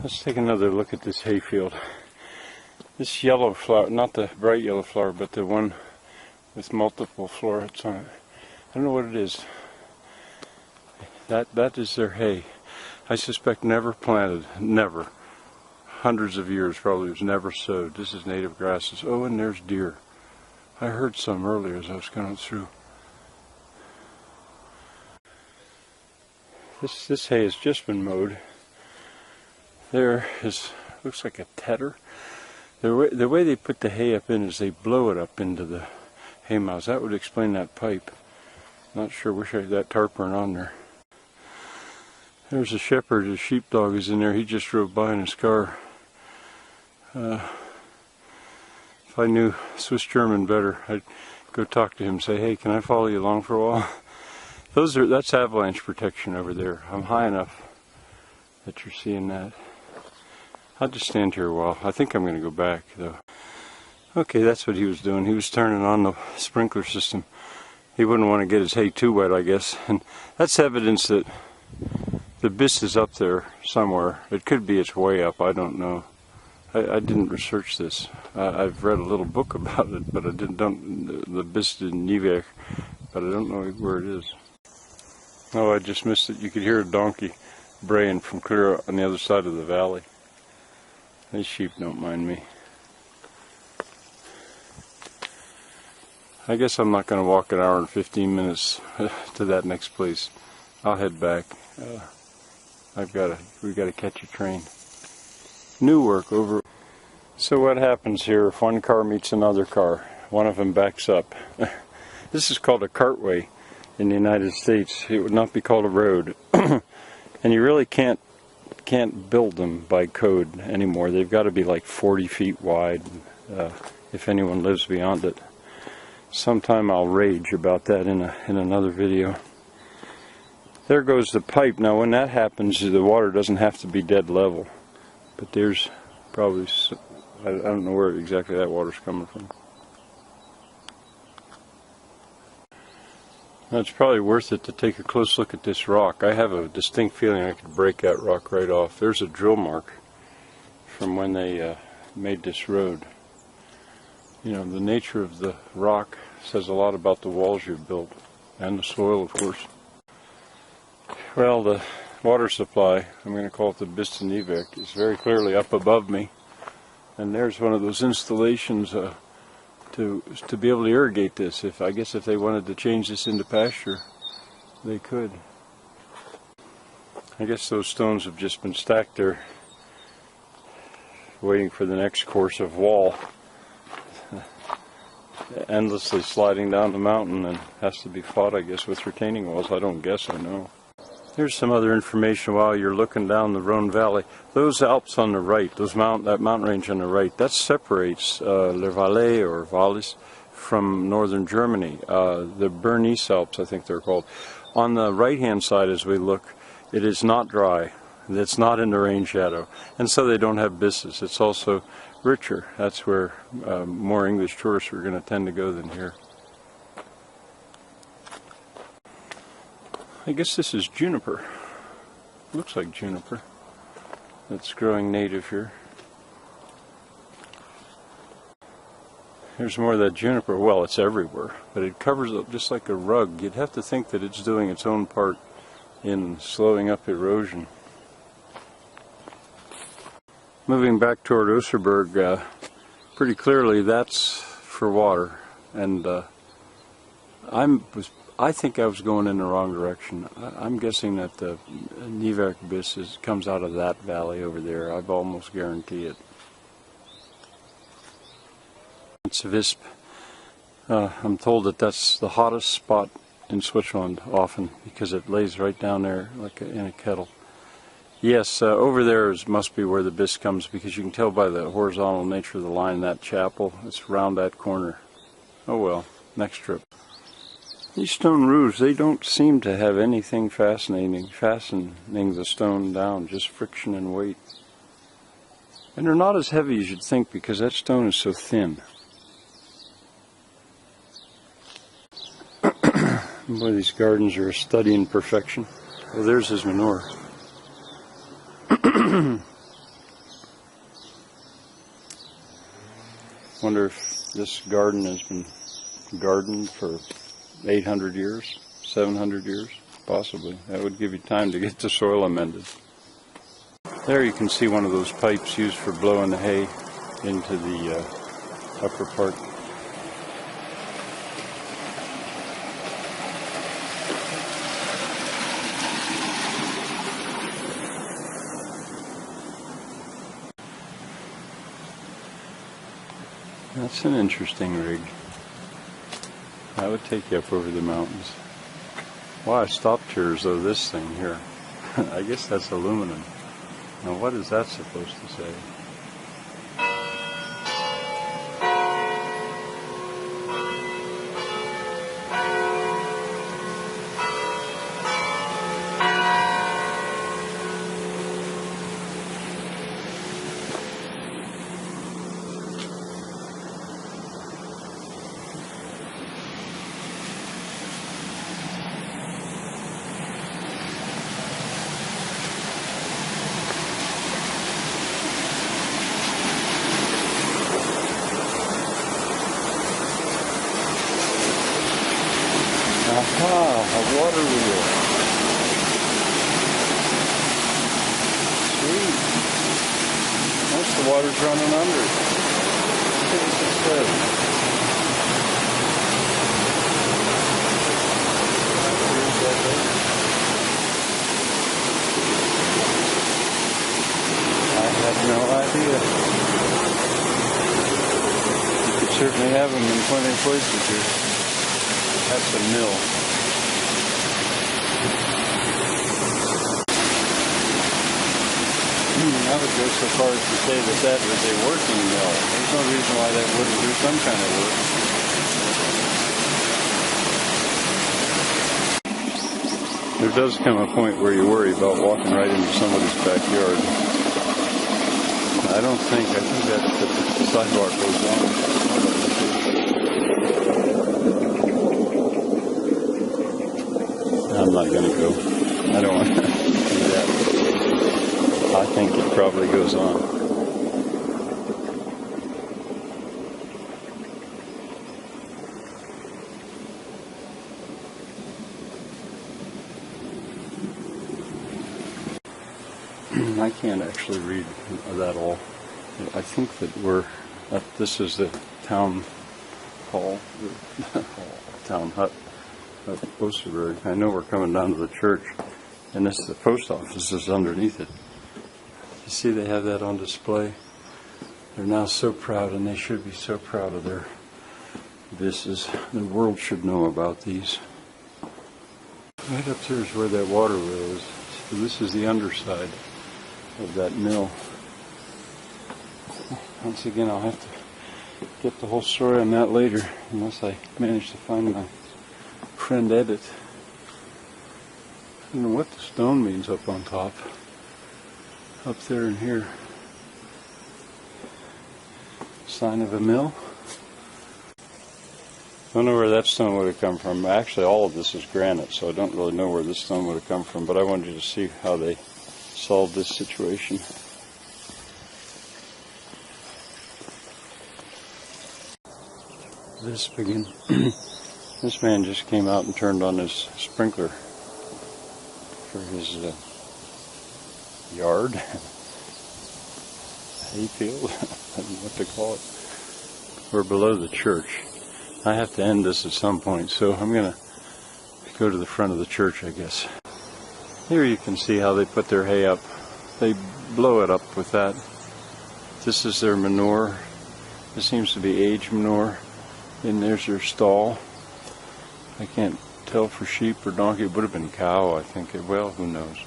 Let's take another look at this hayfield. This yellow flower, not the bright yellow flower, but the one with multiple florets on it. I don't know what it is. That is their hay. I suspect never planted, never. Hundreds of years probably was never sowed. This is native grasses. Oh, and there's deer. I heard some earlier as I was going through. This hay has just been mowed. There is, looks like a tedder. The way they put the hay up in is they blow it up into the hay mows. That would explain that pipe. Not sure, wish I had that tarpaulin on there. There's a shepherd, his sheepdog is in there. He just drove by in his car. If I knew Swiss German better, I'd go talk to him and say, hey, can I follow you along for a while? That's avalanche protection over there. I'm high enough that you're seeing that. I'll just stand here a while. I think I'm going to go back, though. Okay, that's what he was doing. He was turning on the sprinkler system. He wouldn't want to get his hay too wet, I guess. And that's evidence that the bis is up there somewhere. It could be it's way up. I don't know. I didn't research this. I've read a little book about it, but I the bis de Niewerk, but I don't know where it is. Oh, I just missed it. You could hear a donkey braying from clear on the other side of the valley. These sheep don't mind me. I guess I'm not going to walk an hour and 15 minutes to that next place. I'll head back. We've got to catch a train. Newark over. So what happens here if one car meets another car? One of them backs up. This is called a cartway in the United States. It would not be called a road. And you really can't build them by code anymore. They've got to be like 40 feet wide if anyone lives beyond it. Sometime I'll rage about that in another video. There goes the pipe. Now when that happens, the water doesn't have to be dead level. But there's probably, I don't know where exactly that water's coming from. Now it's probably worth it to take a close look at this rock. I have a distinct feeling I could break that rock right off. There's a drill mark from when they made this road. You know, the nature of the rock says a lot about the walls you've built, and the soil, of course. Well, the water supply, I'm going to call it the bis de Niewerk, is very clearly up above me. And there's one of those installations to be able to irrigate this. I guess if they wanted to change this into pasture, they could. I guess those stones have just been stacked there, waiting for the next course of wall. Endlessly sliding down the mountain, and has to be fought, I guess, with retaining walls. I don't guess, I know. Here's some other information while you're looking down the Rhone Valley. Those Alps on the right, that mountain range on the right, that separates Le Valais or Vallis from northern Germany. The Bernese Alps, I think they're called. On the right-hand side, as we look, it is not dry. It's not in the rain shadow, and so they don't have bisses. It's also richer. That's where more English tourists are going to tend to go than here. I guess this is juniper. Looks like juniper. That's growing native here. Here's more of that juniper. Well, it's everywhere, but it covers up just like a rug. You'd have to think that it's doing its own part in slowing up erosion. Moving back toward Ausserberg, pretty clearly that's for water, and I think I was going in the wrong direction. I'm guessing that the Niewerk bis comes out of that valley over there. I've almost guarantee it. It's Visp. I'm told that that's the hottest spot in Switzerland often because it lays right down there like in a kettle. Yes, over there must be where the bis comes, because you can tell by the horizontal nature of the line, that chapel, it's round that corner. Oh well, next trip. These stone roofs, they don't seem to have anything fastening the stone down, just friction and weight. And they're not as heavy as you'd think because that stone is so thin. Boy, these gardens are a study in perfection. Well, there's his manure. Wonder if this garden has been gardened for 800 years, 700 years, possibly. That would give you time to get the soil amended. There you can see one of those pipes used for blowing the hay into the upper part. That's an interesting rig. I would take you up over the mountains. Wow, I stopped here as though this thing here. I guess that's aluminum. Now what is that supposed to say? Aha, a water wheel. Sweet. Once the water's running under it. Look at this says. I had no idea. You could certainly have them in plenty of places here. That's a mill. I would go so far as to say that that was a working mill. There's no reason why that wouldn't do some kind of work. There does come a point where you worry about walking right into somebody's backyard. I think that the sidewalk goes on. I'm not going to go. I don't want to do that. I think it probably goes on. I can't actually read that all. I think that this is the town hall, town hut of Ausserberg. I know we're coming down to the church, and the post office is underneath it. You see they have that on display. They're now so proud, and they should be so proud of their vistas. The world should know about these. Right up there is where that water wheel is. So this is the underside of that mill. Once again, I'll have to get the whole story on that later, unless I manage to find my friend Edit. I don't know what the stone means up on top. Up there and here. Sign of a mill. I don't know where that stone would have come from. Actually, all of this is granite, so I don't really know where this stone would have come from, but I wanted you to see how they solved this situation. This man just came out and turned on his sprinkler for his yard, hayfield, I don't know what to call it. We're below the church. I have to end this at some point, so I'm going to go to the front of the church, I guess. Here you can see how they put their hay up. They blow it up with that. This is their manure. This seems to be aged manure. And there's their stall. I can't tell for sheep or donkey. It would have been cow, I think. Well, who knows.